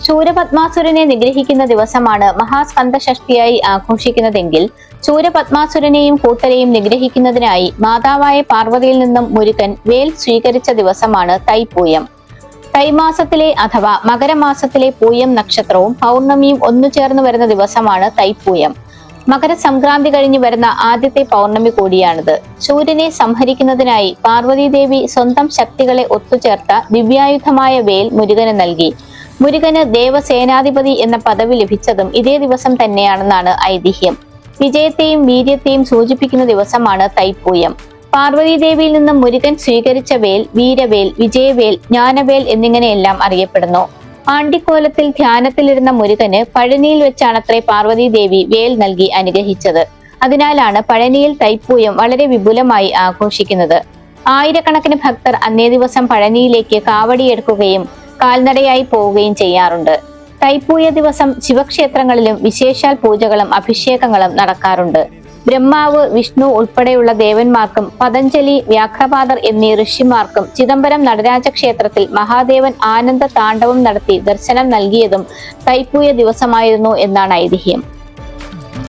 ശൂരപത്മാസുരനെ നിഗ്രഹിക്കുന്ന ദിവസമാണ് മഹാസ്കന്ദഷഷ്ഠിയായി ആഘോഷിക്കുന്നതെങ്കിൽ ശൂരപത്മാസുരനെയും കൂട്ടരെയും നിഗ്രഹിക്കുന്നതിനായി മാതാവായ പാർവതിയിൽ നിന്നും മുരുകൻ വേൽ സ്വീകരിച്ച ദിവസമാണ് തൈപ്പൂയം. തൈമാസത്തിലെ അഥവാ മകരമാസത്തിലെ പൂയം നക്ഷത്രവും പൗർണമിയും ഒന്നുചേർന്ന് വരുന്ന ദിവസമാണ് തൈപ്പൂയം. മകരസംക്രാന്തി കഴിഞ്ഞു വരുന്ന ആദ്യത്തെ പൗർണമി കൂടിയാണിത്. സൂര്യനെ സംഹരിക്കുന്നതിനായി പാർവതീദേവി സ്വന്തം ശക്തികളെ ഒത്തുചേർത്ത ദിവ്യായുധമായ വേൽ മുരുകന് നൽകി. മുരുകന് ദേവസേനാധിപതി എന്ന പദവി ലഭിച്ചതും ഇതേ ദിവസം തന്നെയാണെന്നാണ് ഐതിഹ്യം. വിജയത്തെയും വീര്യത്തെയും സൂചിപ്പിക്കുന്ന ദിവസമാണ് തൈപ്പൂയം. പാർവതീദേവിയിൽ നിന്നും മുരുകൻ സ്വീകരിച്ച വേൽ വീരവേൽ, വിജയവേൽ, ജ്ഞാനവേൽ എന്നിങ്ങനെയെല്ലാം അറിയപ്പെടുന്നു. ആണ്ടിക്കോലത്തിൽ ധ്യാനത്തിലിരുന്ന മുരുകന് പഴനിയിൽ വെച്ചാണത്രേ പാർവതീദേവി വേൽ നൽകി അനുഗ്രഹിച്ചത്. അതിനാലാണ് പഴനിയിൽ തൈപ്പൂയം വളരെ വിപുലമായി ആഘോഷിക്കുന്നത്. ആയിരക്കണക്കിന് ഭക്തർ അന്നേ ദിവസം പഴനിയിലേക്ക് കാവടിയെടുക്കുകയും കാൽനടയായി പോവുകയും ചെയ്യാറുണ്ട്. തൈപ്പൂയ ദിവസം ശിവക്ഷേത്രങ്ങളിലും വിശേഷാൽ പൂജകളും അഭിഷേകങ്ങളും നടക്കാറുണ്ട്. ബ്രഹ്മാവ്, വിഷ്ണു ഉൾപ്പെടെയുള്ള ദേവന്മാർക്കും പതഞ്ജലി, വ്യാഘ്രപാദർ എന്നീ ഋഷിമാർക്കും ചിദംബരം നടരാജ ക്ഷേത്രത്തിൽ മഹാദേവൻ ആനന്ദ താണ്ഡവം നടത്തി ദർശനം നൽകിയതും തൈപ്പൂയ ദിവസമായിരുന്നു എന്നാണ് ഐതിഹ്യം.